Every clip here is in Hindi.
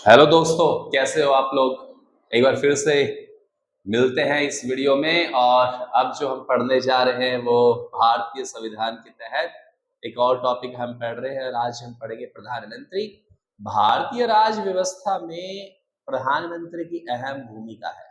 हेलो दोस्तों, कैसे हो आप लोग। एक बार फिर से मिलते हैं इस वीडियो में। और अब जो हम पढ़ने जा रहे हैं वो भारतीय संविधान के तहत एक और टॉपिक हम पढ़ रहे हैं और आज हम पढ़ेंगे प्रधानमंत्री। भारतीय राज व्यवस्था में प्रधानमंत्री की अहम भूमिका है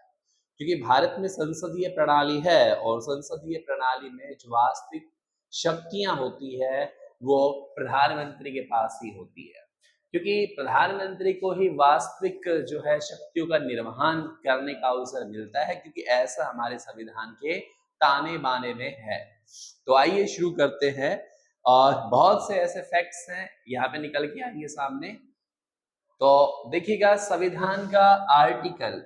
क्योंकि भारत में संसदीय प्रणाली है और संसदीय प्रणाली में जो वास्तविक शक्तियां होती है वो प्रधानमंत्री के पास ही होती है, क्योंकि प्रधानमंत्री को ही वास्तविक जो है शक्तियों का निर्वहन करने का अवसर मिलता है, क्योंकि ऐसा हमारे संविधान के ताने बाने में है। तो आइए शुरू करते हैं। और बहुत से ऐसे फैक्ट्स हैं यहाँ पे निकल के आएंगे सामने। तो देखिएगा, संविधान का आर्टिकल,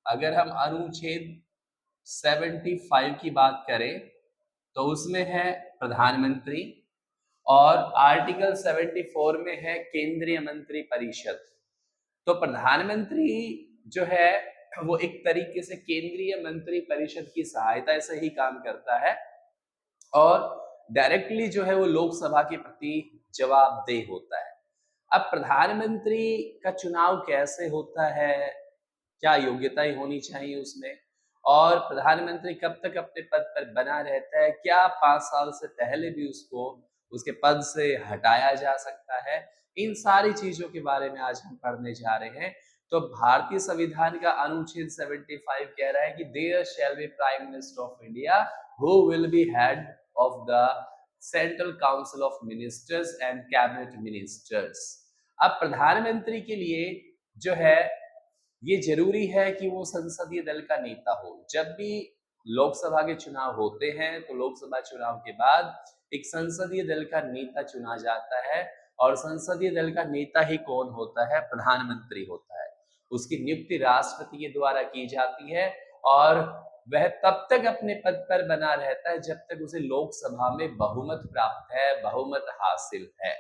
अगर हम अनुच्छेद 75 की बात करें तो उसमें है प्रधानमंत्री, और आर्टिकल 74 में है केंद्रीय मंत्री परिषद। तो प्रधानमंत्री जो है वो एक तरीके से केंद्रीय मंत्री परिषद की सहायता से ही काम करता है और डायरेक्टली जो है वो लोकसभा के प्रति जवाबदेह होता है। अब प्रधानमंत्री का चुनाव कैसे होता है, क्या योग्यताएं होनी चाहिए उसमें, और प्रधानमंत्री कब तक अपने पद पर बना रहता है, क्या 5 साल से पहले भी उसको उसके पद से हटाया जा सकता है, इन सारी चीजों के बारे में आज हम पढ़ने जा रहे हैं। तो भारतीय संविधान का अनुच्छेद 75 कह रहा है कि there shall be prime minister of India who will be head of the central council of ministers and cabinet ministers. अब प्रधानमंत्री के लिए जो है ये जरूरी है कि वो संसदीय दल का नेता हो। जब भी लोकसभा के चुनाव होते हैं तो लोकसभा चुनाव के बाद एक संसदीय दल का नेता चुना जाता है, और संसदीय दल का नेता ही कौन होता है, प्रधानमंत्री होता है। उसकी नियुक्ति राष्ट्रपति के द्वारा की जाती है और वह तब तक अपने पद पर बना रहता है जब तक उसे लोकसभा में बहुमत प्राप्त है, बहुमत हासिल है।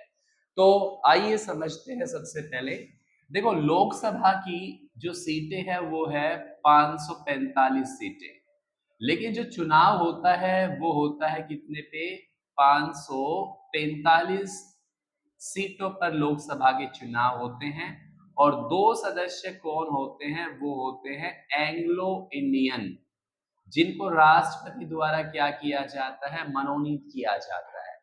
तो आइए समझते हैं। सबसे पहले देखो, लोकसभा की जो सीटें हैं वो है 545 सीटें, लेकिन जो चुनाव होता है वो होता है कितने पे, 545 सीटों पर लोकसभा के चुनाव होते हैं। और 2 सदस्य कौन होते हैं, वो होते हैं एंग्लो इंडियन, जिनको राष्ट्रपति द्वारा क्या किया जाता है, मनोनीत किया जाता है।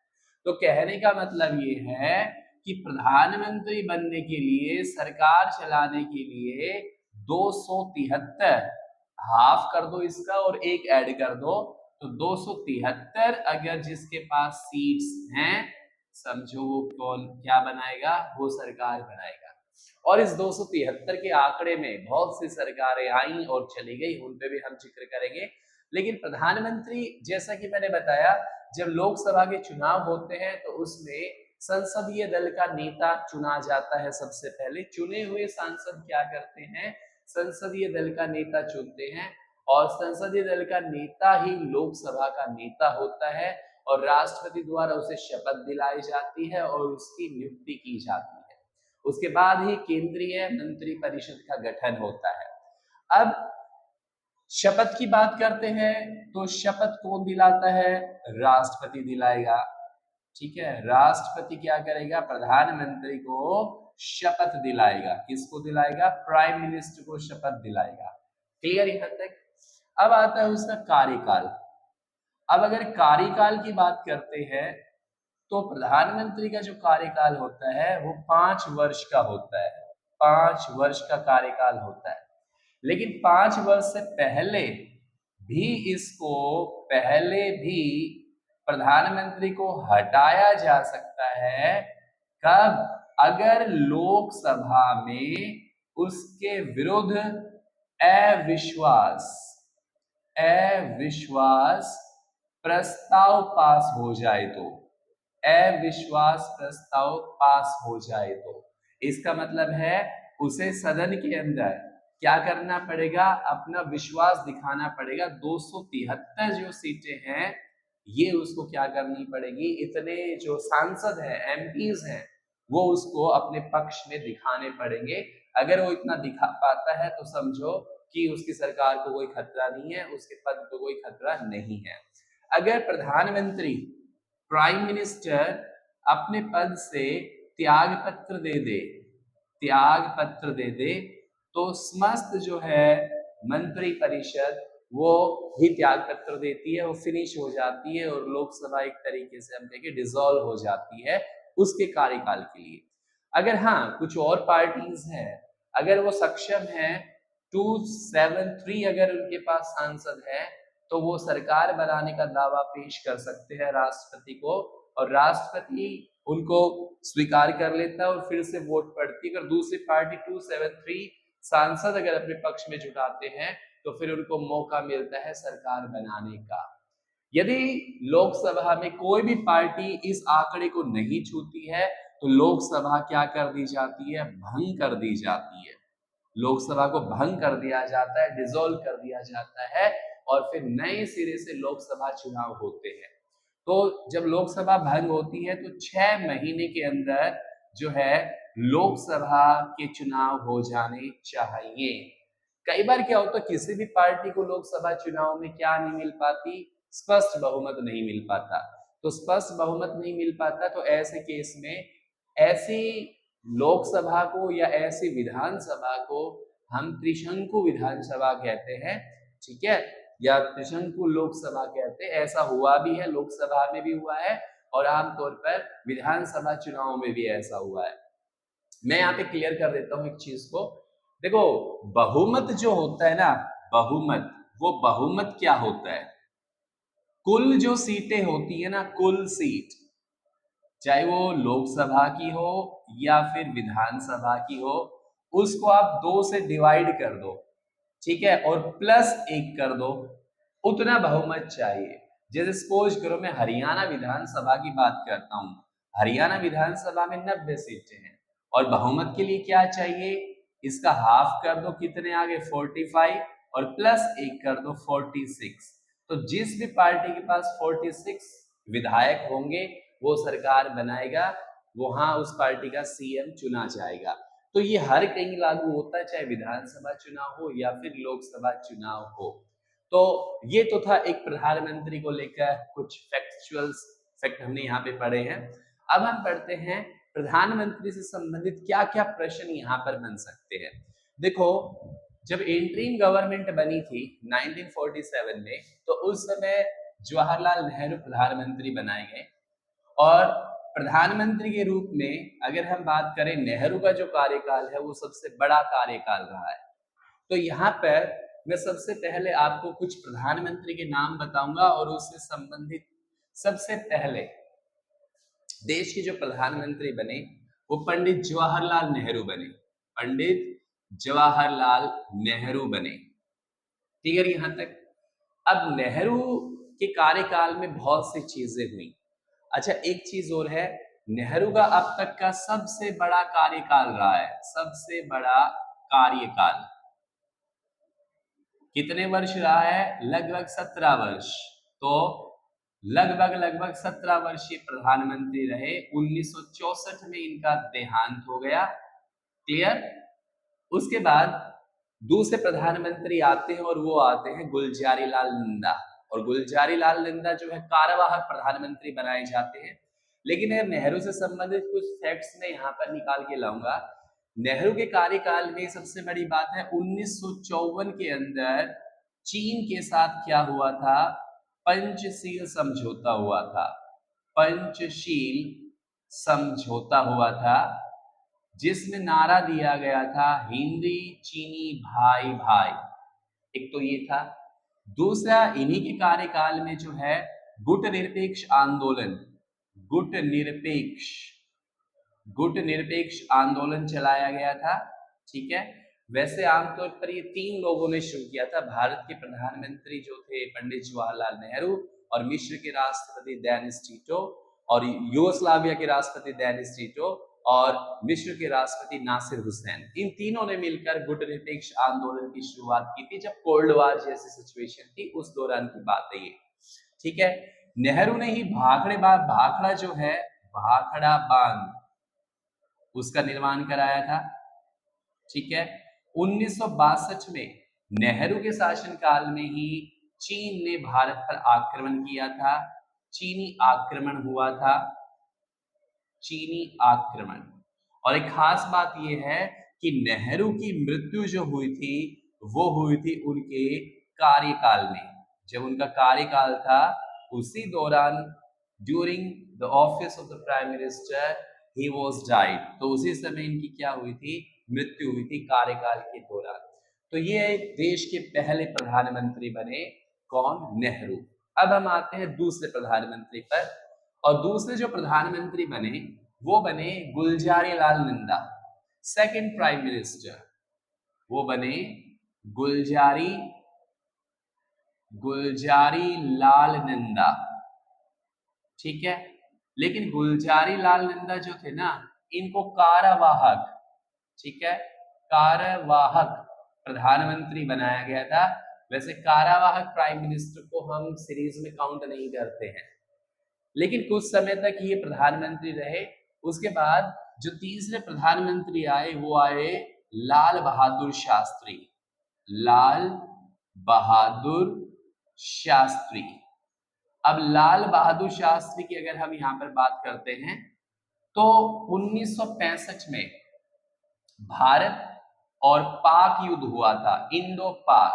तो कहने का मतलब ये है कि प्रधानमंत्री बनने के लिए, सरकार चलाने के लिए 273, हाफ कर दो इसका और एक ऐड कर दो तो 273 अगर जिसके पास सीट्स हैं, समझो वो कौन क्या बनाएगा, वो सरकार बनाएगा। और इस 273 के आंकड़े में बहुत सी सरकारें आई और चली गई, उन पे भी हम जिक्र करेंगे। लेकिन प्रधानमंत्री, जैसा कि मैंने बताया, जब लोकसभा के चुनाव होते हैं तो उसमें संसदीय दल का नेता चुना जाता है। सबसे पहले चुने हुए सांसद क्या करते हैं, संसदीय दल का नेता चुनते हैं, और संसदीय दल का नेता ही लोकसभा का नेता होता है और राष्ट्रपति द्वारा उसे शपथ दिलाई जाती है और उसकी नियुक्ति की जाती है। उसके बाद ही केंद्रीय मंत्री परिषद का गठन होता है। अब शपथ की बात करते हैं तो शपथ कौन दिलाता है, राष्ट्रपति दिलाएगा। ठीक है, राष्ट्रपति क्या करेगा, प्रधानमंत्री को शपथ दिलाएगा। किसको दिलाएगा, प्राइम मिनिस्टर को शपथ दिलाएगा। क्लियर यहां तक। अब आता है उसका कार्यकाल। अब अगर कार्यकाल की बात करते हैं तो प्रधानमंत्री का जो कार्यकाल होता है वो 5 वर्ष का होता है। 5 वर्ष का कार्यकाल होता है, लेकिन 5 वर्ष से पहले भी प्रधानमंत्री को हटाया जा सकता है। कब, अगर लोकसभा में उसके विरुद्ध अविश्वास प्रस्ताव पास हो जाए तो, अविश्वास प्रस्ताव पास हो जाए तो इसका मतलब है उसे सदन के अंदर क्या करना पड़ेगा, अपना विश्वास दिखाना पड़ेगा। 273 जो सीटें हैं ये उसको क्या करनी पड़ेगी, इतने जो सांसद हैं, एमपीज हैं, वो उसको अपने पक्ष में दिखाने पड़ेंगे। अगर वो इतना दिखा पाता है तो समझो कि उसकी सरकार को कोई खतरा नहीं है, उसके पद को कोई खतरा नहीं है। अगर प्रधानमंत्री, प्राइम मिनिस्टर अपने पद से त्याग पत्र दे दे, त्याग पत्र दे दे तो समस्त जो है मंत्री परिषद वो ही त्याग पत्र देती है, वो फिनिश हो जाती है और लोकसभा एक तरीके से हम कहेंगे डिसॉल्व हो जाती है उसके कार्यकाल के लिए। अगर हाँ कुछ और पार्टीज हैं, अगर वो सक्षम है 273 अगर उनके पास सांसद है तो वो सरकार बनाने का दावा पेश कर सकते हैं राष्ट्रपति को, और राष्ट्रपति उनको स्वीकार कर लेता है और फिर से वोट पड़ती है। अगर दूसरी पार्टी 273 सांसद अगर अपने पक्ष में जुटाते हैं तो फिर उनको मौका मिलता है सरकार बनाने का। यदि लोकसभा में कोई भी पार्टी इस आंकड़े को नहीं छूती है तो लोकसभा क्या कर दी जाती है, भंग कर दी जाती है। लोकसभा को भंग कर दिया जाता है, डिसॉल्व कर दिया जाता है और फिर नए सिरे से लोकसभा चुनाव होते हैं। तो जब लोकसभा भंग होती है तो 6 महीने के अंदर जो है लोकसभा के चुनाव हो जाने चाहिए। कई बार क्या होता है किसी भी पार्टी को लोकसभा चुनाव में क्या नहीं मिल पाती, स्पष्ट बहुमत नहीं मिल पाता। तो स्पष्ट बहुमत नहीं मिल पाता तो ऐसे केस में ऐसी लोकसभा को या ऐसी विधानसभा को हम त्रिशंकु विधानसभा कहते हैं, ठीक है, या त्रिशंकु लोकसभा कहते हैं। ऐसा हुआ भी है, लोकसभा में भी हुआ है और आमतौर पर विधानसभा चुनाव में भी ऐसा हुआ है। मैं यहाँ पे क्लियर कर देता हूँ एक चीज को। देखो बहुमत जो होता है ना, बहुमत, वो बहुमत क्या होता है, कुल जो सीटें होती है ना, कुल सीट, चाहे वो लोकसभा की हो या फिर विधानसभा की हो, उसको आप 2 से डिवाइड कर दो, ठीक है, और +1 कर दो, उतना बहुमत चाहिए। जैसे सपोज करो मैं हरियाणा विधानसभा की बात करता हूं, हरियाणा विधानसभा में 90 सीटें हैं और बहुमत के लिए क्या चाहिए, इसका हाफ कर दो, कितने आगे 45 और +1 कर दो 46। तो जिस भी पार्टी के पास 46 विधायक होंगे वो सरकार बनाएगा, वहां उस पार्टी का सीएम चुना जाएगा। तो ये हर कहीं लागू होता है, चाहे विधानसभा चुनाव हो या फिर लोकसभा चुनाव हो। तो ये तो था एक प्रधानमंत्री को लेकर कुछ फैक्ट हमने यहाँ पे पढ़े हैं। अब हम पढ़ते हैं प्रधानमंत्री से संबंधित क्या क्या प्रश्न यहाँ पर बन सकते हैं। देखो जब इंटरिम गवर्नमेंट बनी थी 1947 में तो उस समय जवाहरलाल नेहरू प्रधानमंत्री बनाए गए और प्रधानमंत्री के रूप में अगर हम बात करें नेहरू का जो कार्यकाल है वो सबसे बड़ा कार्यकाल रहा है। तो यहाँ पर मैं सबसे पहले आपको कुछ प्रधानमंत्री के नाम बताऊंगा और उससे संबंधित सबसे पहले देश के जो प्रधानमंत्री बने वो पंडित जवाहरलाल नेहरू बने, पंडित जवाहरलाल नेहरू बने, ठीक है यहाँ तक। अब नेहरू के कार्यकाल में बहुत सी चीजें हुई। अच्छा एक चीज और है, नेहरू का अब तक का सबसे बड़ा कार्यकाल रहा है, सबसे बड़ा कार्यकाल कितने वर्ष रहा है, लगभग 17 वर्ष। तो लगभग 17 वर्षीय प्रधानमंत्री रहे। 1964 में इनका देहांत हो गया, क्लियर। उसके बाद दूसरे प्रधानमंत्री आते हैं और वो आते हैं गुलजारी लाल नंदा, और गुलजारी लाल नंदा जो है कार्यवाहक प्रधानमंत्री बनाए जाते हैं। लेकिन नेहरू से संबंधित कुछ फैक्ट्स मैं यहाँ पर निकाल के लाऊंगा। नेहरू के कार्यकाल में सबसे बड़ी बात है 1954 के अंदर चीन के साथ क्या हुआ था, पंचशील समझौता हुआ था, पंचशील समझौता हुआ था जिसमें नारा दिया गया था हिंदी चीनी भाई भाई। एक तो ये था। दूसरा इन्हीं के कार्यकाल में जो है गुट निरपेक्ष आंदोलन, गुट निरपेक्ष आंदोलन चलाया गया था, ठीक है। वैसे आमतौर पर ये 3 लोगों ने शुरू किया था। भारत के प्रधानमंत्री जो थे पंडित जवाहरलाल नेहरू, और मिस्र के राष्ट्रपति डेनिस टीटो, और यूगोस्लाविया के राष्ट्रपति डेनिस टीटो, और मिस्र के राष्ट्रपति नासिर हुसैन। इन तीनों ने मिलकर गुट निरपेक्ष आंदोलन की शुरुआत की थी जब कोल्ड वार जैसी सिचुएशन थी, उस दौरान की बात है ये, ठीक है। नेहरू ने ही भाखड़ा जो है, भाखड़ा बांध, उसका निर्माण कराया था, ठीक है। 1962 में नेहरू के शासनकाल में ही चीन ने भारत पर आक्रमण किया था, चीनी आक्रमण हुआ था, चीनी आक्रमण। और एक खास बात यह है कि नेहरू की मृत्यु जो हुई थी वो हुई थी उनके कार्यकाल में। जब उनका कार्यकाल था उसी दौरान during the office of the prime minister he was died, तो उसी समय इनकी क्या हुई थी, मृत्यु हुई थी कार्यकाल के दौरान। तो ये देश के पहले प्रधानमंत्री बने, कौन, नेहरू। अब हम आते हैं दूसरे प्रधानमंत्री पर, और दूसरे जो प्रधानमंत्री बने वो बने Gulzari Lal Nanda. Second prime minister वो बने गुलजारी लाल नंदा, ठीक है। लेकिन गुलजारी लाल नंदा जो थे ना, इनको कार्यवाहक, ठीक है, कार्यवाहक प्रधानमंत्री बनाया गया था। वैसे कार्यवाहक प्राइम मिनिस्टर को हम सीरीज में काउंट नहीं करते हैं, लेकिन कुछ समय तक ये प्रधानमंत्री रहे। उसके बाद जो तीसरे प्रधानमंत्री आए वो आए लाल बहादुर शास्त्री। लाल बहादुर शास्त्री। अब लाल बहादुर शास्त्री की अगर हम यहाँ पर बात करते हैं तो 1965 में भारत और पाक युद्ध हुआ था, इंडो पाक,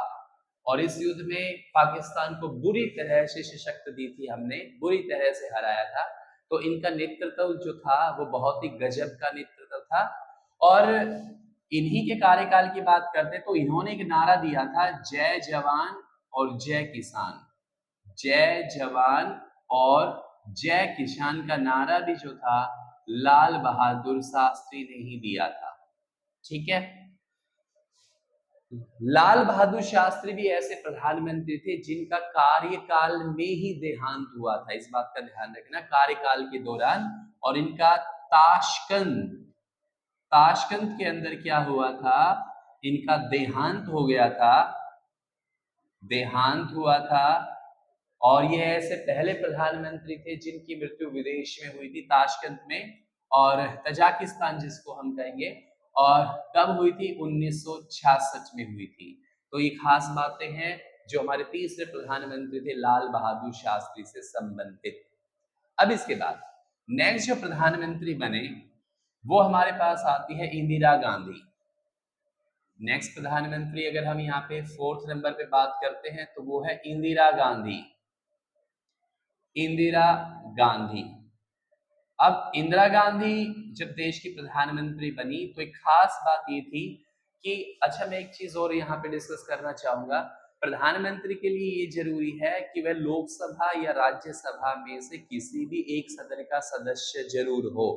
और इस युद्ध में पाकिस्तान को बुरी तरह से शिकस्त दी थी हमने, बुरी तरह से हराया था। तो इनका नेतृत्व जो था वो बहुत ही गजब का नेतृत्व था। और इन्हीं के कार्यकाल की बात करते तो इन्होंने एक नारा दिया था, जय जवान और जय किसान। जय जवान और जय किसान का नारा भी जो था लाल बहादुर शास्त्री ने ही दिया था, ठीक है। लाल बहादुर शास्त्री भी ऐसे प्रधानमंत्री थे जिनका कार्यकाल में ही देहांत हुआ था, इस बात का ध्यान रखना, कार्यकाल के दौरान। और इनका ताशकंद के अंदर क्या हुआ था, इनका देहांत हो गया था, देहांत हुआ था। और ये ऐसे पहले प्रधानमंत्री थे जिनकी मृत्यु विदेश में हुई थी, ताशकंद में, और तजाकिस्तान जिसको हम कहेंगे। और कब हुई थी, 1966 में हुई थी। तो ये खास बातें हैं जो हमारे तीसरे प्रधानमंत्री थे लाल बहादुर शास्त्री से संबंधित। अब इसके बाद नेक्स्ट जो प्रधानमंत्री बने वो हमारे पास आती है इंदिरा गांधी। नेक्स्ट प्रधानमंत्री अगर हम यहाँ पे 4th नंबर पे बात करते हैं तो वो है इंदिरा गांधी। इंदिरा गांधी। अब इंदिरा गांधी जब देश की प्रधानमंत्री बनी तो एक खास बात ये थी कि, अच्छा मैं एक चीज और यहाँ पे डिस्कस करना चाहूंगा, प्रधानमंत्री के लिए ये जरूरी है कि वह लोकसभा या राज्यसभा में से किसी भी एक सदन का सदस्य जरूर हो।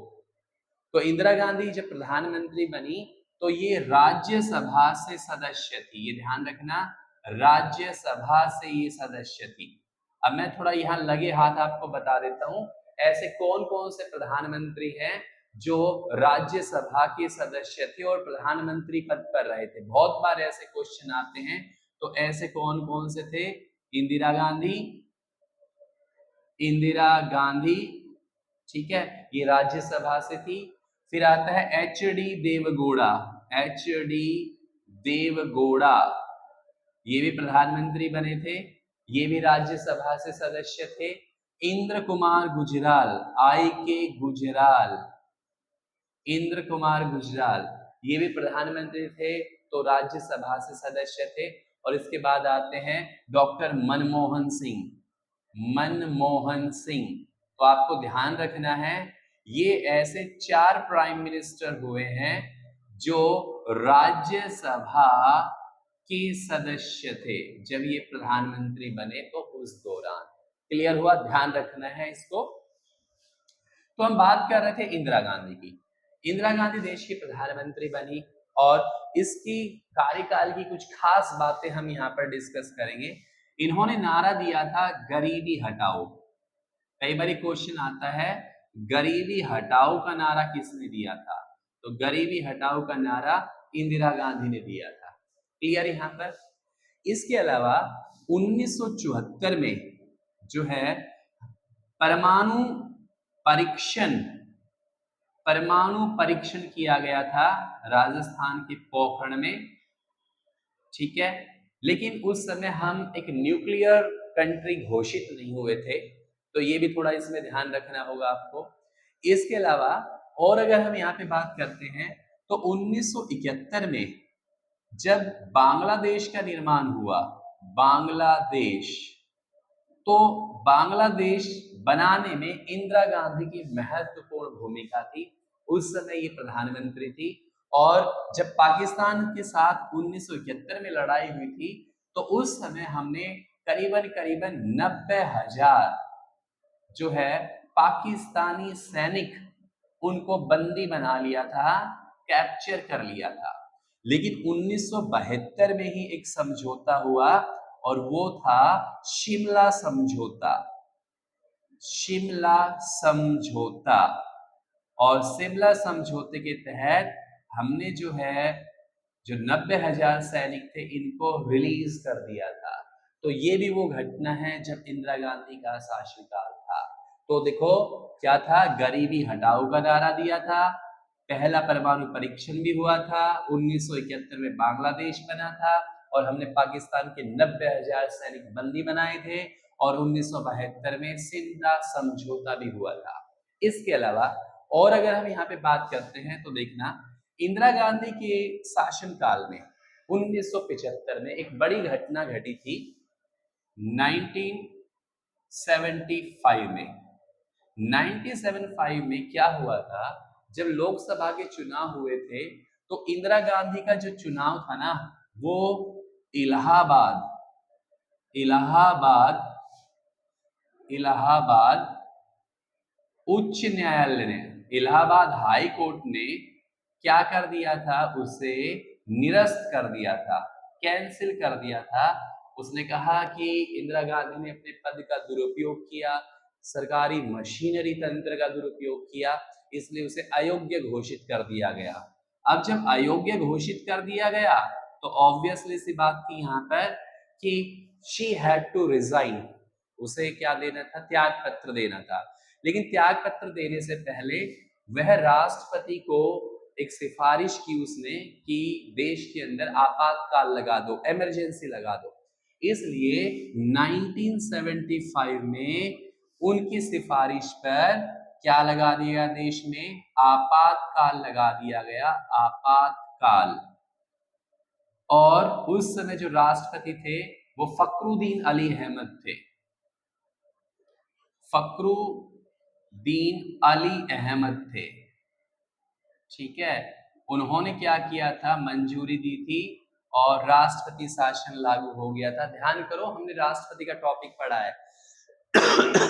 तो इंदिरा गांधी जब प्रधानमंत्री बनी तो ये राज्यसभा से सदस्य थी, ये ध्यान रखना, राज्यसभा से ये सदस्य थी। अब मैं थोड़ा यहाँ लगे हाथ आपको बता देता हूँ, ऐसे कौन कौन से प्रधानमंत्री हैं जो राज्यसभा के सदस्य थे और प्रधानमंत्री पद पर रहे थे। बहुत बार ऐसे क्वेश्चन आते हैं, तो ऐसे कौन कौन से थे, इंदिरा गांधी, इंदिरा गांधी, ठीक है, ये राज्यसभा से थी। फिर आता है एच.डी. देवगौड़ा, एच.डी. देवगौड़ा, ये भी प्रधानमंत्री बने थे, ये भी राज्यसभा से सदस्य थे। इंद्र कुमार गुजराल, I.K. गुजराल, इंद्र कुमार गुजराल, ये भी प्रधानमंत्री थे, तो राज्यसभा से सदस्य थे। और इसके बाद आते हैं डॉक्टर मनमोहन सिंह, मनमोहन सिंह। तो आपको ध्यान रखना है, ये ऐसे 4 प्राइम मिनिस्टर हुए हैं जो राज्यसभा के सदस्य थे जब ये प्रधानमंत्री बने, तो उस दौरान। क्लियर हुआ, ध्यान रखना है इसको। तो हम बात कर रहे थे इंदिरा गांधी की। इंदिरा गांधी देश की प्रधानमंत्री बनी और इसकी कार्यकाल की कुछ खास बातें हम यहाँ पर डिस्कस करेंगे। इन्होंने नारा दिया था गरीबी हटाओ। कई बार क्वेश्चन आता है गरीबी हटाओ का नारा किसने दिया था, तो गरीबी हटाओ का नारा इंदिरा गांधी ने दिया था। क्लियर यहाँ पर। इसके अलावा 1974 में जो है परमाणु परीक्षण किया गया था राजस्थान के पोखरण में, ठीक है। लेकिन उस समय हम एक न्यूक्लियर कंट्री घोषित नहीं हुए थे, तो ये भी थोड़ा इसमें ध्यान रखना होगा आपको। इसके अलावा और अगर हम यहाँ पे बात करते हैं तो 1971 में जब बांग्लादेश का निर्माण हुआ, बांग्लादेश, तो बांग्लादेश बनाने में इंदिरा गांधी की महत्वपूर्ण भूमिका थी। उस समय ये प्रधानमंत्री थी। और जब पाकिस्तान के साथ 1971 में लड़ाई हुई थी तो उस समय हमने करीबन करीबन 90,000 जो है पाकिस्तानी सैनिक उनको बंदी बना लिया था, कैप्चर कर लिया था। लेकिन 1972 में ही एक समझौता हुआ और वो था शिमला समझौता, शिमला समझौता। और शिमला समझौते के तहत हमने जो 90,000 सैनिक थे इनको रिलीज कर दिया था। तो ये भी वो घटना है जब इंदिरा गांधी का शासनकाल था। तो देखो क्या था, गरीबी हटाओ का नारा दिया था, पहला परमाणु परीक्षण भी हुआ था, 1971 में बांग्लादेश बना था और हमने पाकिस्तान के 90,000 सैनिक बंदी बनाए थे और 1972 में शिमला समझौता भी हुआ था। इसके अलावा और अगर हम यहाँ पे बात करते हैं तो देखना, इंदिरा गांधी के शासनकाल में 1975 में एक बड़ी घटना घटी थी। 1975 में 1975 में क्या हुआ था, जब लोकसभा के चुनाव हुए थे तो इंदिरा गांधी का जो चुनाव था ना वो इलाहाबाद इलाहाबाद इलाहाबाद उच्च न्यायालय ने, इलाहाबाद हाई कोर्ट ने क्या कर दिया था, उसे निरस्त कर दिया था, कैंसिल कर दिया था। उसने कहा कि इंदिरा गांधी ने अपने पद का दुरुपयोग किया, सरकारी मशीनरी तंत्र का दुरुपयोग किया, इसलिए उसे अयोग्य घोषित कर दिया गया। अब जब अयोग्य घोषित कर दिया गया तो ऑब्वियसली सी बात थी यहाँ पर कि शी हैड टू रिजाइन, उसे क्या देना था, त्याग पत्र देना था। लेकिन त्याग पत्र देने से पहले वह राष्ट्रपति को एक सिफारिश की उसने कि देश के अंदर आपातकाल लगा दो, इमरजेंसी लगा दो। इसलिए 1975 में उनकी सिफारिश पर क्या लगा दिया, देश में आपातकाल लगा दिया गया, आपातकाल। और उस समय जो राष्ट्रपति थे वो फखरुद्दीन अली अहमद थे, फखरुद्दीन अली अहमद थे। ठीक है, उन्होंने क्या किया था, मंजूरी दी थी और राष्ट्रपति शासन लागू हो गया था। ध्यान करो, हमने राष्ट्रपति का टॉपिक पढ़ा है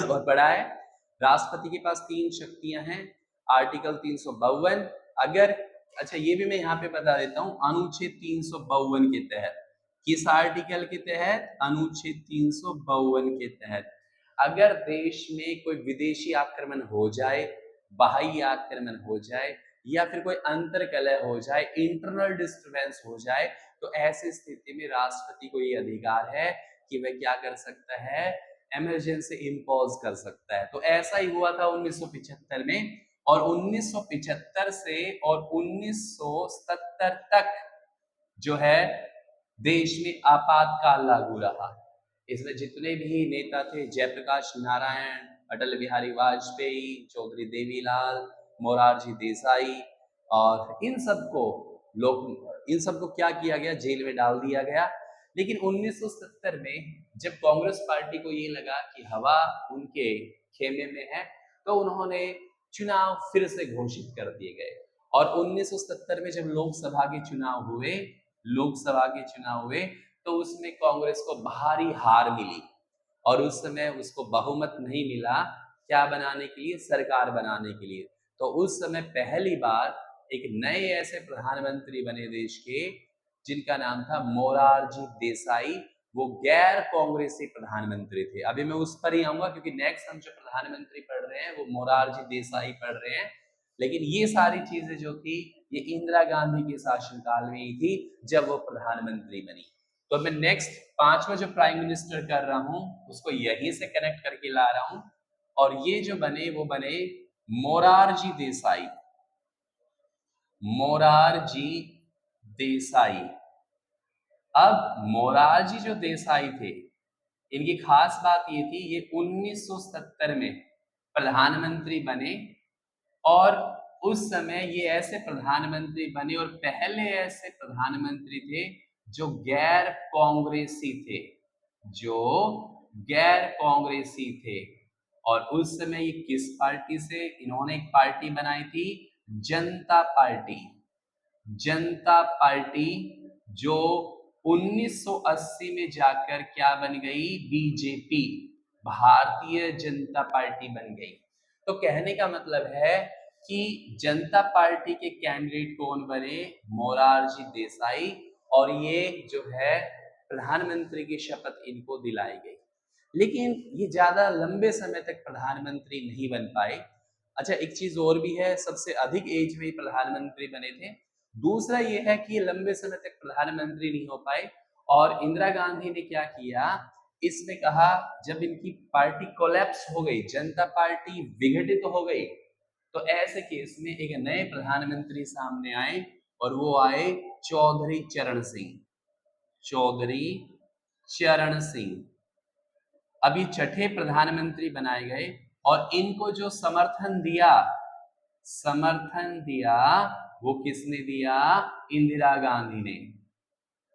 और पढ़ा है राष्ट्रपति के पास 3 शक्तियां हैं, आर्टिकल 352। अगर अच्छा ये भी मैं यहाँ पे बता देता हूँ, अनुच्छेद 352 के तहत, किस आर्टिकल के तहत, अनुच्छेद 352 के तहत अगर देश में कोई विदेशी आक्रमण हो जाए, बाह्य आक्रमण हो जाए या फिर कोई अंतर कलह हो जाए, इंटरनल डिस्टर्बेंस हो जाए, तो ऐसी स्थिति में राष्ट्रपति को ये अधिकार है कि वह क्या कर सकता है, इमरजेंसी इंपोज कर सकता है। तो ऐसा ही हुआ था 1975 में, और 1975 से और 1977 तक जो है देश में आपातकाल लागू रहा। इसमें जितने भी नेता थे, जयप्रकाश नारायण, अटल बिहारी वाजपेयी, चौधरी देवीलाल, मोरारजी देसाई, और इन सबको क्या किया गया, जेल में डाल दिया गया। लेकिन 1970 में जब कांग्रेस पार्टी को ये लगा कि हवा उनके खेमे में है तो उन्होंने चुनाव फिर से घोषित कर दिए गए। और 1970 में जब लोकसभा के चुनाव हुए तो उसमें कांग्रेस को भारी हार मिली और उस समय उसको बहुमत नहीं मिला क्या बनाने के लिए, सरकार बनाने के लिए। तो उस समय पहली बार एक नए ऐसे प्रधानमंत्री बने देश के जिनका नाम था मोरारजी देसाई। वो गैर कांग्रेसी प्रधानमंत्री थे। अभी मैं उस पर ही आऊंगा क्योंकि नेक्स्ट हम जो प्रधानमंत्री पढ़ रहे हैं वो मोरारजी देसाई पढ़ रहे हैं। लेकिन ये सारी चीजें जो थी ये इंदिरा गांधी के शासनकाल में ही थी जब वो प्रधानमंत्री बनी। तो मैं नेक्स्ट 5वां जो प्राइम मिनिस्टर कर रहा हूं उसको यहीं से कनेक्ट करके ला रहा हूं, और ये जो बने वो बने मोरारजी देसाई। मोरारजी देसाई। अब मोरारजी जो देसाई थे इनकी खास बात ये थी, ये 1970 में प्रधानमंत्री बने और उस समय ये ऐसे प्रधानमंत्री बने और पहले ऐसे प्रधानमंत्री थे जो गैर कांग्रेसी थे, जो गैर कांग्रेसी थे। और उस समय ये किस पार्टी से, इन्होंने एक पार्टी बनाई थी, जनता पार्टी। जनता पार्टी जो 1980 में जाकर क्या बन गई, बीजेपी, भारतीय जनता पार्टी बन गई। तो कहने का मतलब है कि जनता पार्टी के कैंडिडेट कौन बने, मोरारजी देसाई, और ये जो है प्रधानमंत्री की शपथ इनको दिलाई गई। लेकिन ये ज्यादा लंबे समय तक प्रधानमंत्री नहीं बन पाए। अच्छा, एक चीज और भी है, सबसे अधिक एज में प्रधानमंत्री बने थे। दूसरा ये है कि ये लंबे समय तक प्रधानमंत्री नहीं हो पाए। और इंदिरा गांधी ने क्या किया, इसमें कहा, जब इनकी पार्टी कोलैप्स हो गई, जनता पार्टी विघटित हो गई, तो ऐसे केस में एक नए प्रधानमंत्री सामने आए और वो आए चौधरी चरण सिंह। चौधरी चरण सिंह अभी छठे प्रधानमंत्री बनाए गए और इनको जो समर्थन दिया, वो किसने दिया, इंदिरा गांधी ने।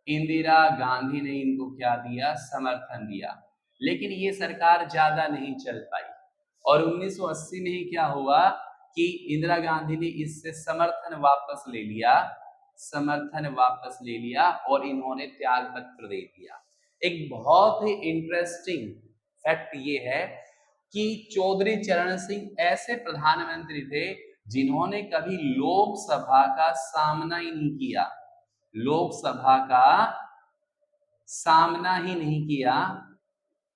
इंदिरा गांधी ने इनको क्या दिया, समर्थन दिया। लेकिन ये सरकार ज्यादा नहीं चल पाई और 1980 में ही क्या हुआ कि इंदिरा गांधी ने इससे समर्थन वापस ले लिया और इन्होंने त्याग पत्र दे दिया। एक बहुत ही इंटरेस्टिंग फैक्ट ये है कि चौधरी चरण सिंह ऐसे प्रधानमंत्री थे जिन्होंने कभी लोकसभा का सामना ही नहीं किया, लोकसभा का सामना ही नहीं किया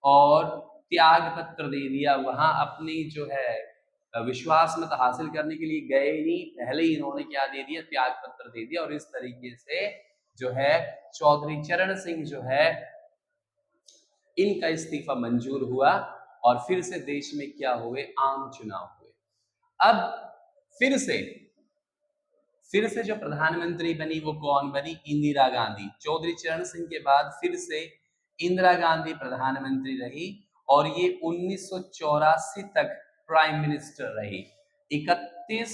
और त्याग पत्र दे दिया। वहां अपनी जो है विश्वास मत हासिल करने के लिए गए नहीं, पहले ही इन्होंने क्या दे दिया, त्याग पत्र दे दिया। और इस तरीके से जो है चौधरी चरण सिंह जो है, इनका इस्तीफा मंजूर हुआ और फिर से देश में क्या हुए, आम चुनाव हुए। अब फिर से जो प्रधानमंत्री बनी वो कौन बनी, इंदिरा गांधी। चौधरी चरण सिंह के बाद फिर से इंदिरा गांधी प्रधानमंत्री रही और ये 1984 तक प्राइम मिनिस्टर रही। 31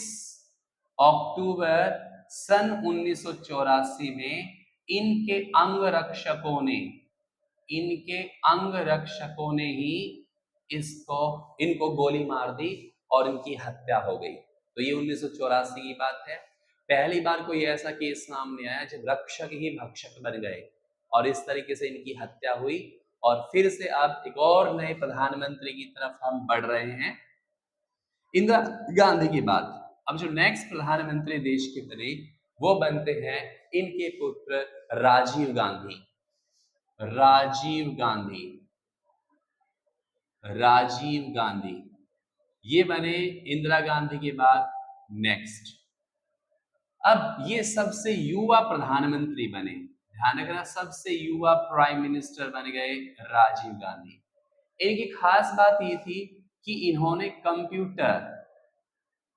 अक्टूबर सन 1984 में इनके अंगरक्षकों ने ही इनको गोली मार दी और इनकी हत्या हो गई। तो ये 1984 की बात है। पहली बार कोई ऐसा केस सामने आया जब रक्षक ही भक्षक बन गए और इस तरीके से इनकी हत्या हुई। और फिर से अब एक और नए प्रधानमंत्री की तरफ हम बढ़ रहे हैं इंदिरा गांधी की बात। अब जो नेक्स्ट प्रधानमंत्री देश के बने वो बनते हैं इनके पुत्र राजीव गांधी। राजीव गांधी ये बने इंदिरा गांधी के बाद नेक्स्ट। अब ये सबसे युवा प्रधानमंत्री बने, ध्यान रखना, सबसे युवा प्राइम मिनिस्टर बन गए राजीव गांधी। इनकी खास बात ये थी कि इन्होंने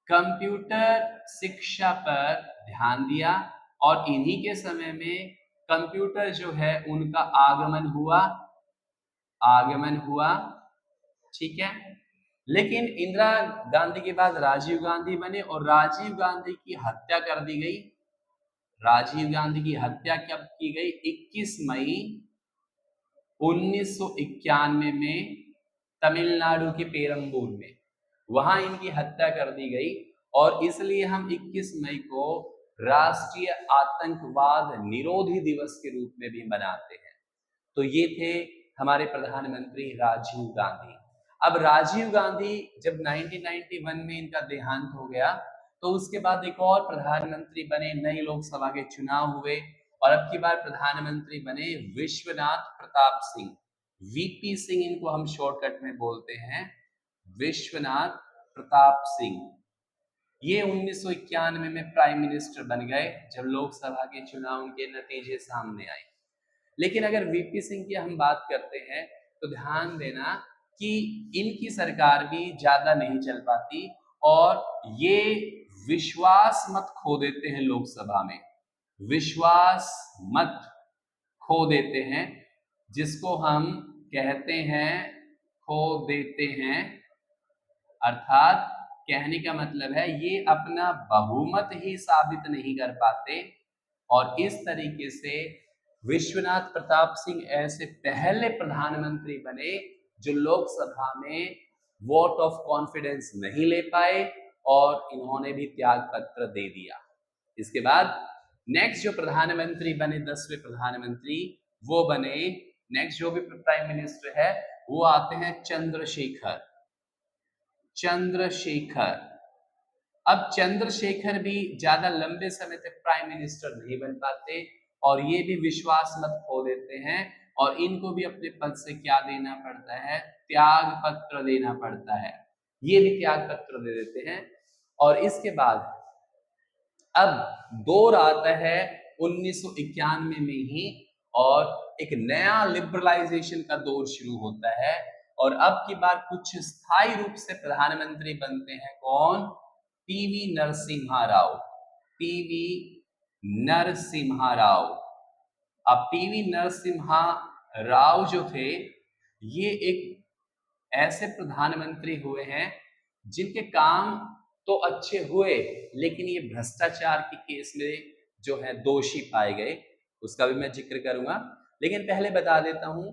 कंप्यूटर शिक्षा पर ध्यान दिया और इन्हीं के समय में कंप्यूटर जो है उनका आगमन हुआ, ठीक है। लेकिन इंदिरा गांधी के बाद राजीव गांधी बने और राजीव गांधी की हत्या कर दी गई। राजीव गांधी की हत्या कब की गई, 21 मई 1991 में तमिलनाडु के पेरम्बूर में, वहां इनकी हत्या कर दी गई। और इसलिए हम 21 मई को राष्ट्रीय आतंकवाद निरोधी दिवस के रूप में भी मनाते हैं। तो ये थे हमारे प्रधानमंत्री राजीव गांधी। अब राजीव गांधी जब 1991 में इनका देहांत हो गया तो उसके बाद एक और प्रधानमंत्री बने, नई लोकसभा के चुनाव हुए और अब की बार प्रधानमंत्री बने विश्वनाथ प्रताप सिंह, वीपी सिंह इनको हम शॉर्टकट में बोलते हैं, विश्वनाथ प्रताप सिंह। ये 1991 में प्राइम मिनिस्टर बन गए जब लोकसभा के चुनाव के नतीजे सामने आए। लेकिन अगर वीपी सिंह की हम बात करते हैं तो ध्यान देना कि इनकी सरकार भी ज्यादा नहीं चल पाती और ये विश्वास मत खो देते हैं, लोकसभा में विश्वास मत खो देते हैं, जिसको हम कहते हैं खो देते हैं, अर्थात कहने का मतलब है ये अपना बहुमत ही साबित नहीं कर पाते, और इस तरीके से विश्वनाथ प्रताप सिंह ऐसे पहले प्रधानमंत्री बने जो लोकसभा में वोट ऑफ कॉन्फिडेंस नहीं ले पाए, और इन्होंने भी त्याग पत्र दे दिया। इसके बाद नेक्स्ट जो प्रधानमंत्री बने, 10वें प्रधानमंत्री, वो बने, नेक्स्ट जो भी प्राइम मिनिस्टर है वो आते हैं चंद्रशेखर। चंद्रशेखर, अब चंद्रशेखर भी ज्यादा लंबे समय तक प्राइम मिनिस्टर नहीं बन पाते, और ये भी विश्वास मत खो देते हैं, और इनको भी अपने पद से क्या देना पड़ता है, त्याग पत्र देना पड़ता है। ये भी त्याग पत्र दे देते हैं। और इसके बाद अब दौर आता है 1991 में ही, और एक नया लिबरलाइजेशन का दौर शुरू होता है, और अब की बार कुछ स्थायी रूप से प्रधानमंत्री बनते हैं कौन, पीवी नरसिम्हा राव। पीवी नरसिम्हा राव। अब पीवी नरसिम्हा राव जो थे, ये एक ऐसे प्रधानमंत्री हुए हैं जिनके काम तो अच्छे हुए, लेकिन ये भ्रष्टाचार के केस में जो है दोषी पाए गए, उसका भी मैं जिक्र करूंगा। लेकिन पहले बता देता हूं,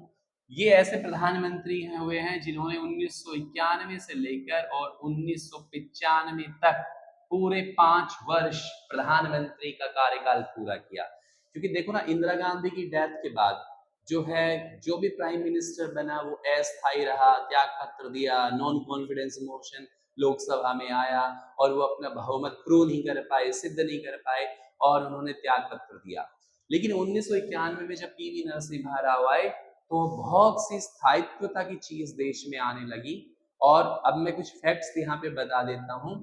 ये ऐसे प्रधानमंत्री हुए हैं जिन्होंने 1991 से लेकर और 1995 तक पूरे 5 वर्ष प्रधानमंत्री का कार्यकाल पूरा किया। क्योंकि देखो ना, इंदिरा गांधी की डेथ के बाद जो है, जो भी प्राइम मिनिस्टर बना वो अस्थायी रहा, त्याग पत्र दिया, नॉन कॉन्फिडेंस मोशन लोकसभा में आया, और वो अपना बहुमत प्रूव नहीं कर पाए, सिद्ध नहीं कर पाए, और उन्होंने त्याग पत्र दिया। लेकिन 1991 में जब पीवी नरसिम्हा राव आए तो बहुत सी स्थायित्वता की चीज देश में आने लगी। और अब मैं कुछ फैक्ट्स यहाँ पे बता देता हूँ।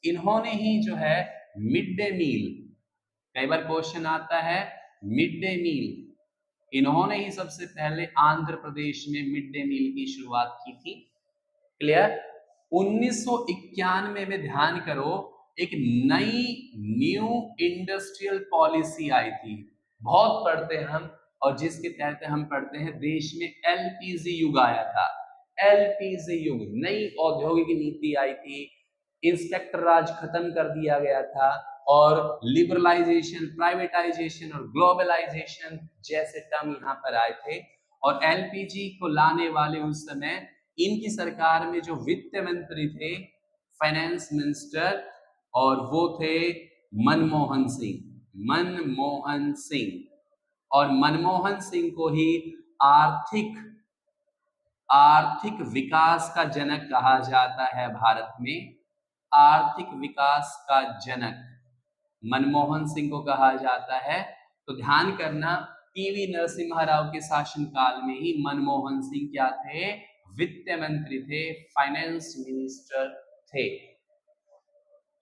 इन्होंने ही जो है मिड डे मील, कई बार क्वेश्चन आता है मिड डे मील, इन्होंने ही सबसे पहले आंध्र प्रदेश में मिड डे मील की शुरुआत की थी। क्लियर। 1991 में ध्यान करो, एक नई न्यू इंडस्ट्रियल पॉलिसी आई थी, बहुत पढ़ते हैं हम, और जिसके तहत हम पढ़ते हैं देश में एलपीजी युग आया था। एलपीजी युग, नई औद्योगिक नीति आई थी, इंस्पेक्टर राज खत्म कर दिया गया था, और लिबरलाइजेशन, प्राइवेटाइजेशन और ग्लोबलाइजेशन जैसे टर्म यहाँ पर आए थे। और एलपीजी को लाने वाले उस समय इनकी सरकार में जो वित्त मंत्री थे, फाइनेंस मिनिस्टर, और वो थे मनमोहन सिंह। मनमोहन सिंह, और मनमोहन सिंह को ही आर्थिक विकास का जनक कहा जाता है भारत में। आर्थिक विकास का जनक मनमोहन सिंह को कहा जाता है। तो ध्यान करना, पीवी नरसिम्हा राव के शासनकाल में ही मनमोहन सिंह क्या थे, वित्त मंत्री थे, फाइनेंस मिनिस्टर थे।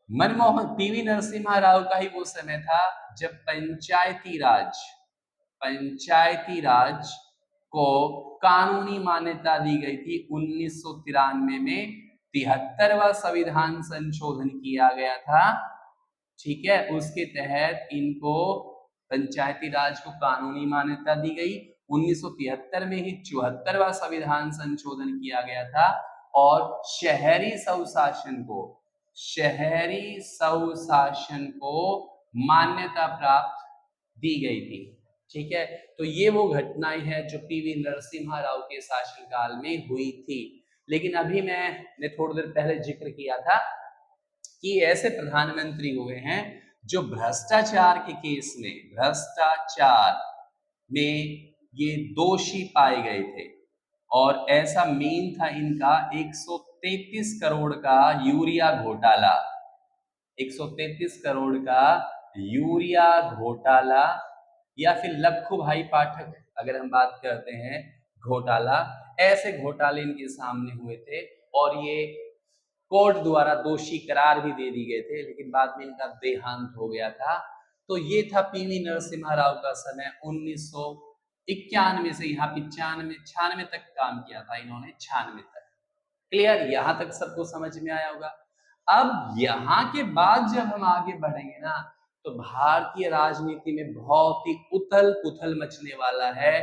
पीवी नरसिम्हा राव का ही वो समय था जब पंचायती राज को कानूनी मान्यता दी गई थी। 1993 में 73वां संविधान संशोधन किया गया था, ठीक है, उसके तहत इनको पंचायती राज को कानूनी मान्यता दी गई। 1973 में ही 74वां संविधान संशोधन किया गया था, और शहरी स्वशासन को मान्यता प्राप्त दी गई थी। ठीक है, तो ये वो घटनाएं हैं जो पीवी नरसिम्हा राव के शासनकाल में हुई थी। लेकिन अभी मैंने थोड़ी देर पहले जिक्र किया था कि ऐसे प्रधानमंत्री हुए हैं जो भ्रष्टाचार के केस में, भ्रष्टाचार में ये दोषी पाए गए थे। और ऐसा मेन था इनका 133 करोड़ का यूरिया घोटाला। 133 करोड़ का यूरिया घोटाला, या फिर लखू भाई पाठक अगर हम बात करते हैं घोटाला, ऐसे घोटाले इनके सामने हुए थे, और ये कोर्ट द्वारा दोषी करार भी दे दिए गए थे, लेकिन बाद में इनका देहांत हो गया था। तो ये था पीवी नरसिम्हा राव का समय। 1991 से यहाँ 95-96 तक काम किया था इन्होंने, 96 तक। क्लियर, यहाँ तक सबको समझ में आया होगा। अब यहाँ के बाद जब हम आगे बढ़ेंगे ना, तो भारतीय राजनीति में बहुत ही उथल पुथल मचने वाला है।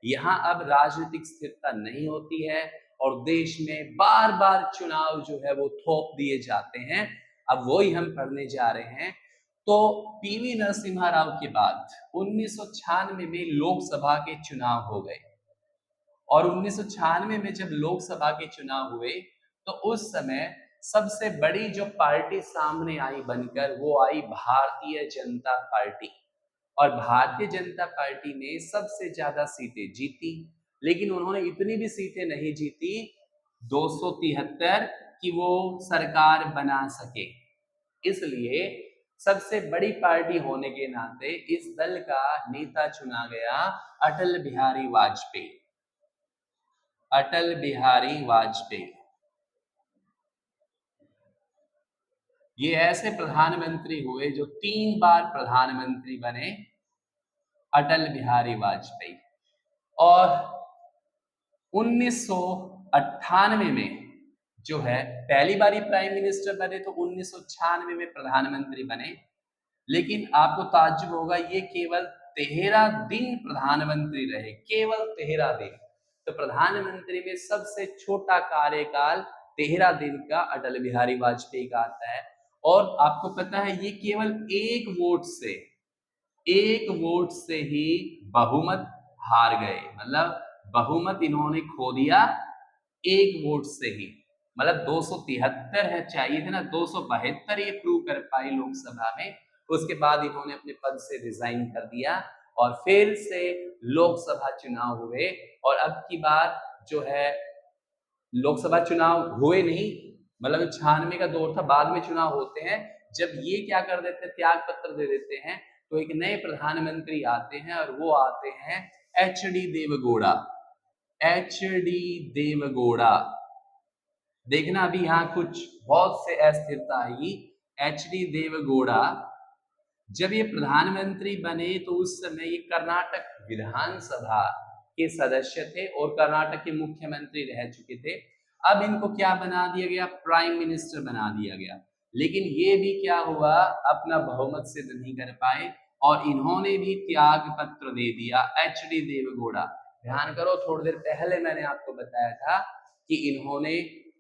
यहाँ अब राजनीतिक स्थिरता नहीं होती है, और देश में बार बार चुनाव जो है वो थोप दिए जाते हैं। अब वही हम पढ़ने जा रहे हैं। तो पीवी नरसिम्हा राव के बाद 1996 में लोकसभा के चुनाव हो गए और 1996 में जब लोकसभा के चुनाव हुए तो उस समय सबसे बड़ी जो पार्टी सामने आई बनकर वो आई भारतीय जनता पार्टी। और भारतीय जनता पार्टी ने सबसे ज्यादा सीटें जीती, लेकिन उन्होंने इतनी भी सीटें नहीं जीती 273 कि वो सरकार बना सके। इसलिए सबसे बड़ी पार्टी होने के नाते इस दल का नेता चुना गया अटल बिहारी वाजपेयी। अटल बिहारी वाजपेयी ये ऐसे प्रधानमंत्री हुए जो 3 बार प्रधानमंत्री बने, अटल बिहारी वाजपेयी। और 1998 में जो है पहली बारी प्राइम मिनिस्टर बने, तो 1996 में प्रधानमंत्री बने। लेकिन आपको ताज्जुब होगा ये केवल 13 दिन प्रधानमंत्री रहे, केवल 13 दिन। तो प्रधानमंत्री में सबसे छोटा कार्यकाल 13 दिन का अटल बिहारी वाजपेयी का आता है। और आपको पता है ये केवल एक वोट से ही बहुमत हार गए, मतलब बहुमत इन्होंने खो दिया एक वोट से ही। मतलब 273 है चाहिए थे ना, 272 ये प्रूव कर पाए लोकसभा में। उसके बाद इन्होंने अपने पद से रिजाइन कर दिया और फिर से लोकसभा चुनाव हुए। और अब की बार जो है लोकसभा चुनाव हुए नहीं, मतलब 96 का दौर था, बाद में चुनाव होते हैं। जब ये क्या कर देते हैं, त्याग पत्र दे देते हैं, तो एक नए प्रधानमंत्री आते हैं और वो आते हैं एच.डी. देवगौड़ा। एच.डी. देवगौड़ा, देखना अभी यहाँ कुछ बहुत से अस्थिरता आई। एच.डी. देवगौड़ा जब ये प्रधानमंत्री बने तो उस समय ये कर्नाटक विधानसभा के सदस्य थे और कर्नाटक के मुख्यमंत्री रह चुके थे। अब इनको क्या बना दिया गया, प्राइम मिनिस्टर बना दिया गया। लेकिन ये भी क्या हुआ, अपना बहुमत सिद्ध नहीं कर पाए और इन्होंने भी त्याग पत्र दे दिया। एच.डी. देवगौड़ा, ध्यान करो, थोड़ी देर पहले मैंने आपको बताया था कि इन्होंने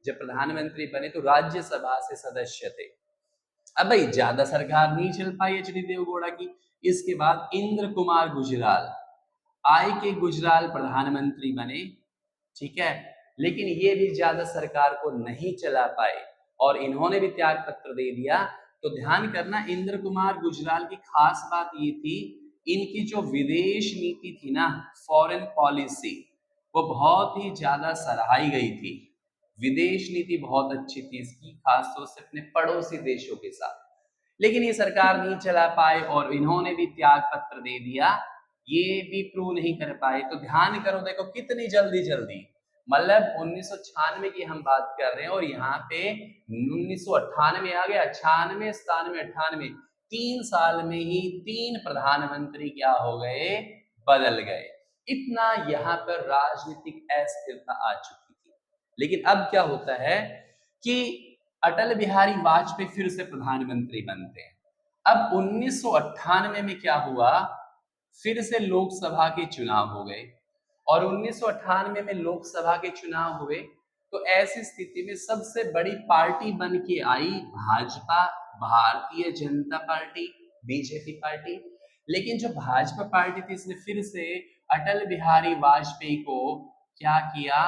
जब प्रधानमंत्री बने तो राज्यसभा से सदस्य थे। अब भाई ज्यादा सरकार नहीं चल पाई एच.डी. देवगौड़ा की। इसके बाद इंद्र कुमार गुजराल, आई के गुजराल प्रधानमंत्री बने, ठीक है, लेकिन ये भी ज्यादा सरकार को नहीं चला पाए और इन्होंने भी त्याग पत्र दे दिया। तो ध्यान करना, इंद्र कुमार गुजराल की खास बात ये थी, इनकी जो विदेश नीति थी ना, फॉरेन पॉलिसी, वो बहुत ही ज्यादा सराही गई थी। विदेश नीति बहुत अच्छी थी इसकी, खासतौर से अपने पड़ोसी देशों के साथ। लेकिन ये सरकार नहीं चला पाए और इन्होंने भी त्याग पत्र दे दिया, ये भी प्रूव नहीं कर पाए। तो ध्यान करो, देखो कितनी जल्दी, मतलब 1996 की हम बात कर रहे हैं और यहाँ पे 1998 आ गया, 96, 97, 98, 3 साल में ही 3 प्रधानमंत्री क्या हो गए, बदल गए। इतना यहाँ पर राजनीतिक अस्थिरता आ चुकी थी। लेकिन अब क्या होता है कि अटल बिहारी वाजपेयी फिर से प्रधानमंत्री बनते हैं। अब 1998 में क्या हुआ, फिर से लोकसभा के चुनाव हो गए और 1998 में लोकसभा के चुनाव हुए तो ऐसी स्थिति में सबसे बड़ी पार्टी बन के आई Bhajpa, Bharatiya Janata party, BJP party. लेकिन जो भाजपा पार्टी थी इसने फिर से अटल बिहारी वाजपेयी को क्या किया,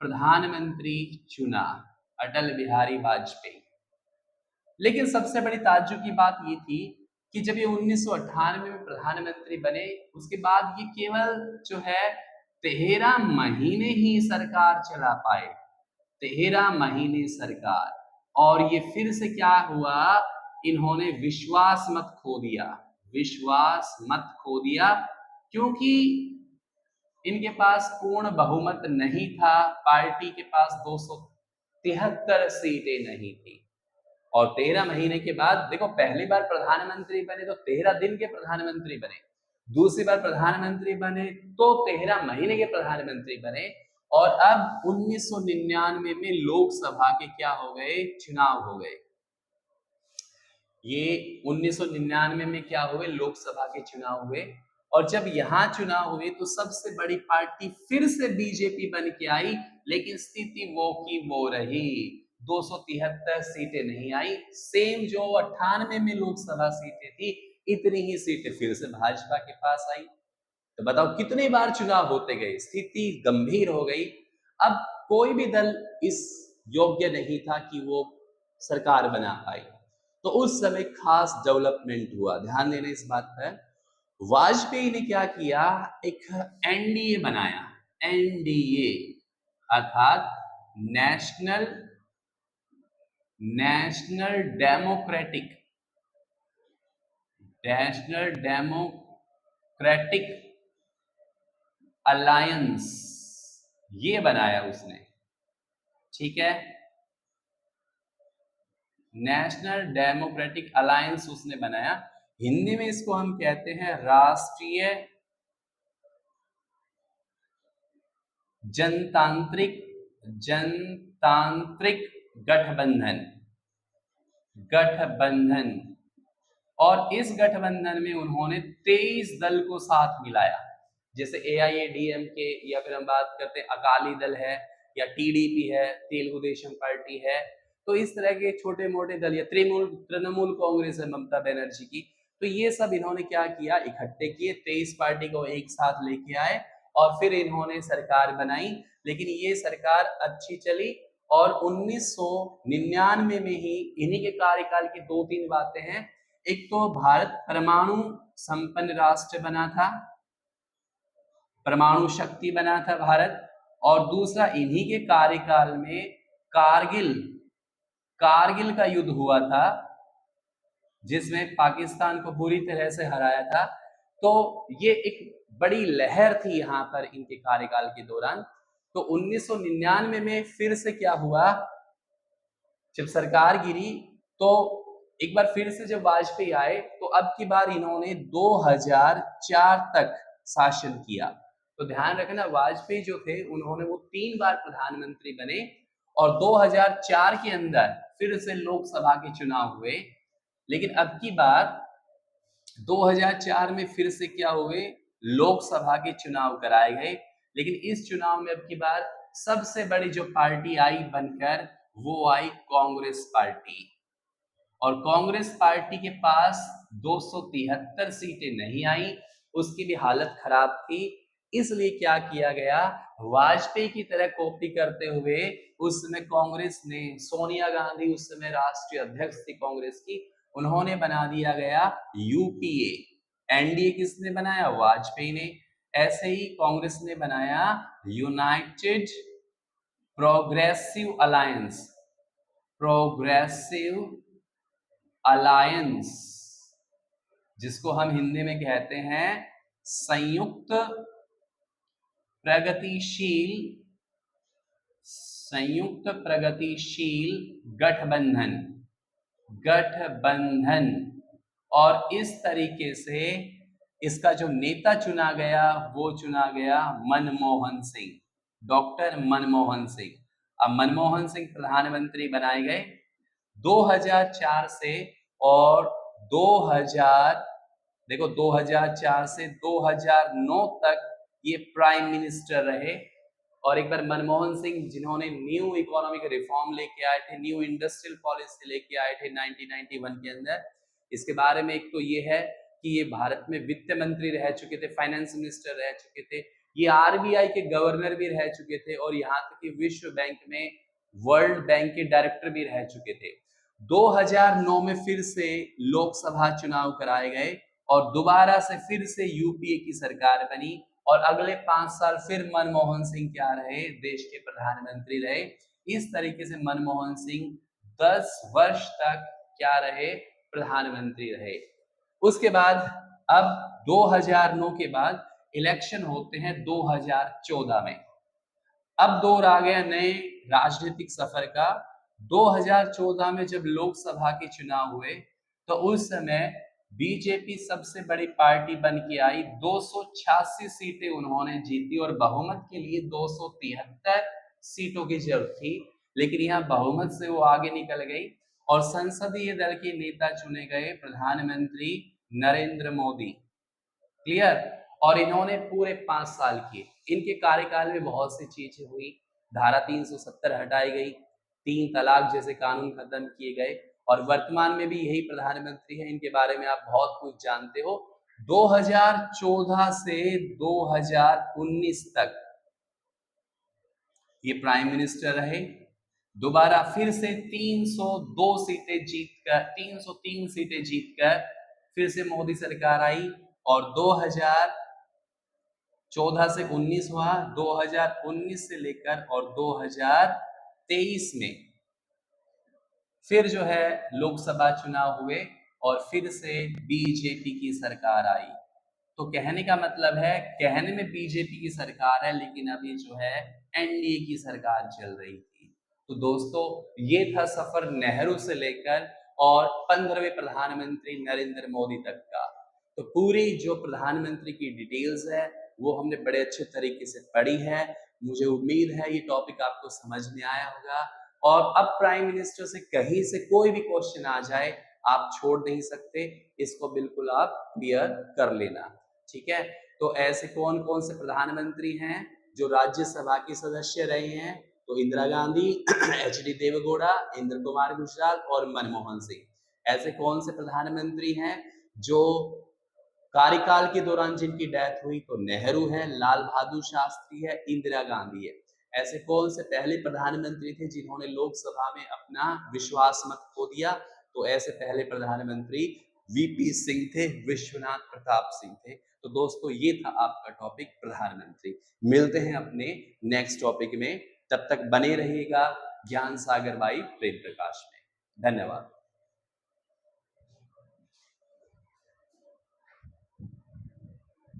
प्रधानमंत्री चुना, अटल बिहारी वाजपेयी। लेकिन सबसे बड़ी ताज्जुब की बात ये थी कि जब ये 1998 में प्रधानमंत्री बने, उसके बाद ये केवल जो है 13 महीने ही सरकार चला पाए, 13 महीने सरकार। और ये फिर से क्या हुआ, इन्होंने विश्वास मत खो दिया, विश्वास मत खो दिया, क्योंकि इनके पास पूर्ण बहुमत नहीं था, पार्टी के पास 273 सीटें नहीं थी। और 13 महीने के बाद देखो, पहली बार प्रधानमंत्री बने तो 13 दिन के प्रधानमंत्री बने, दूसरी बार प्रधानमंत्री बने तो 13 महीने के प्रधानमंत्री बने। और अब 1999 में लोकसभा के क्या हो गए, चुनाव हो गए। ये 1999 में क्या हुए, लोकसभा के चुनाव हुए और जब यहाँ चुनाव हुए तो सबसे बड़ी पार्टी फिर से बीजेपी बन के आई, लेकिन स्थिति वो की वो रही, 273 सीटें नहीं आई। सेम जो 98 में लोकसभा सीटें थी, इतनी ही सीटें फिर से भाजपा के पास आई। तो बताओ कितनी बार चुनाव होते गए, स्थिति गंभीर हो गई। अब कोई भी दल इस योग्य नहीं था कि वो सरकार बना पाए। तो उस समय खास डेवलपमेंट हुआ, ध्यान देना इस बात पर। वाजपेयी ने क्या किया, एक एनडीए बनाया, एनडीए अर्थात नेशनल डेमोक्रेटिक अलायंस, ये बनाया उसने, ठीक है। नेशनल डेमोक्रेटिक अलायंस उसने बनाया। हिंदी में इसको हम कहते हैं राष्ट्रीय जनतांत्रिक गठबंधन। और इस गठबंधन में उन्होंने 23 दल को साथ मिलाया, जैसे AIADMK, या फिर हम बात करते हैं अकाली दल है, या TDP है, तेलुगु देशम पार्टी है। तो इस तरह के छोटे मोटे दल, या तृणमूल कांग्रेस है ममता बनर्जी की। तो ये सब इन्होंने क्या किया, इकट्ठे किए, 23 पार्टी को एक साथ लेके आए और फिर इन्होंने सरकार बनाई। लेकिन ये सरकार अच्छी चली और 1999 में ही इन्हीं के कार्यकाल की 2-3 बातें हैं। एक तो भारत परमाणु संपन्न राष्ट्र बना था, परमाणु शक्ति बना था भारत, और दूसरा इन्हीं के कार्यकाल में कारगिल का युद्ध हुआ था, जिसमें पाकिस्तान को बुरी तरह से हराया था। तो ये एक बड़ी लहर थी यहाँ पर इनके कार्यकाल के दौरान। तो 1999 में फिर से क्या हुआ, जब सरकार गिरी तो एक बार फिर से जब वाजपेयी आए तो अब की बार इन्होंने 2004 तक शासन किया। तो ध्यान रखना, वाजपेयी जो थे उन्होंने वो 3 बार प्रधानमंत्री बने और 2004 के अंदर फिर से लोकसभा के चुनाव हुए। लेकिन अब की बार 2004 में फिर से क्या हुए, लोकसभा के चुनाव कराए गए। लेकिन इस चुनाव में अब की बार सबसे बड़ी जो पार्टी आई बनकर, वो आई कांग्रेस पार्टी। और कांग्रेस पार्टी के पास 273 सीटें नहीं आई, उसकी भी हालत खराब थी। इसलिए क्या किया गया, वाजपेयी की तरह कॉपी करते हुए उस समय कांग्रेस ने, सोनिया गांधी उस समय राष्ट्रीय अध्यक्ष थी कांग्रेस की, उन्होंने बना दिया गया यूपीए। एनडीए किसने बनाया, वाजपेयी ने। ऐसे ही कांग्रेस ने बनाया यूनाइटेड प्रोग्रेसिव अलायंस, जिसको हम हिंदी में कहते हैं संयुक्त प्रगतिशील गठबंधन। और इस तरीके से इसका जो नेता चुना गया वो चुना गया मनमोहन सिंह, डॉक्टर मनमोहन सिंह। अब मनमोहन सिंह प्रधानमंत्री बनाए गए 2004 से, और 2004 से 2009 तक ये प्राइम मिनिस्टर रहे। और एक बार मनमोहन सिंह, जिन्होंने न्यू इकोनॉमिक रिफॉर्म लेके आए थे, न्यू इंडस्ट्रियल पॉलिसी लेके आए थे 1991 के अंदर। इसके बारे में एक तो ये है कि ये भारत में वित्त मंत्री रह चुके थे, फाइनेंस मिनिस्टर रह चुके थे, ये RBI के गवर्नर भी रह चुके थे, और यहाँ तक कि विश्व बैंक में, वर्ल्ड बैंक के डायरेक्टर भी रह चुके थे। 2009 में फिर से लोकसभा चुनाव कराए गए और दोबारा से फिर से यूपीए की सरकार बनी, और अगले 5 साल फिर मनमोहन सिंह क्या रहे, देश के प्रधानमंत्री रहे। इस तरीके से मनमोहन सिंह 10 वर्ष तक क्या रहे, प्रधानमंत्री रहे। उसके बाद अब 2009 के बाद इलेक्शन होते हैं 2014 में। अब दौर आ गया नए राजनीतिक सफर का। 2014 में जब लोकसभा के चुनाव हुए तो उस समय बीजेपी सबसे बड़ी पार्टी बन के आई, 286 सीटें उन्होंने जीती, और बहुमत के लिए 273 सीटों की जरूरत थी। लेकिन यहाँ बहुमत से वो आगे निकल गई और संसदीय दल के नेता चुने गए प्रधानमंत्री नरेंद्र मोदी। क्लियर। और इन्होंने पूरे 5 साल किए। इनके कार्यकाल में बहुत सी चीजें हुई। धारा 370 हटाई गई, 3 तलाक जैसे कानून खत्म किए गए, और वर्तमान में भी यही प्रधानमंत्री है। इनके बारे में आप बहुत कुछ जानते हो। 2014 से 2019 तक ये प्राइम मिनिस्टर रहे। दोबारा फिर से 302 सीटें जीतकर 303 सीटें जीतकर फिर से मोदी सरकार आई, और 2014 से 19 हुआ, 2019 से लेकर और 2023 में फिर जो है लोकसभा चुनाव हुए और फिर से बीजेपी की सरकार आई। तो कहने का मतलब है, कहने में बीजेपी की सरकार है, लेकिन अभी जो है एनडीए की सरकार चल रही थी। तो दोस्तों, ये था सफर नेहरू से लेकर और 15वें प्रधानमंत्री नरेंद्र मोदी तक का। तो पूरी जो प्रधानमंत्री की डिटेल्स है वो हमने बड़े अच्छे तरीके से पढ़ी है। मुझे उम्मीद है ये टॉपिक आपको समझ में आया होगा। और अब प्राइम मिनिस्टर से कहीं से कोई भी क्वेश्चन आ जाए, आप छोड़ नहीं सकते, इसको बिल्कुल आप क्लियर कर लेना, ठीक है। तो ऐसे कौन कौन से प्रधानमंत्री हैं जो राज्यसभा के सदस्य रहे हैं? तो इंदिरा गांधी, एच.डी. देवेगौड़ा, इंद्र कुमार गुजराल और मनमोहन सिंह। ऐसे कौन से प्रधानमंत्री हैं जो कार्यकाल के दौरान जिनकी डेथ हुई? तो नेहरू है, लाल बहादुर शास्त्री है, इंदिरा गांधी है। ऐसे कौन से पहले प्रधानमंत्री थे जिन्होंने लोकसभा में अपना विश्वास मत खो दिया? तो ऐसे पहले प्रधानमंत्री वीपी सिंह थे, विश्वनाथ प्रताप सिंह थे। तो दोस्तों, ये था आपका टॉपिक प्रधानमंत्री। मिलते हैं अपने नेक्स्ट टॉपिक में, तब तक बने रहिएगा ज्ञान सागर बाई प्रेम प्रकाश में। धन्यवाद।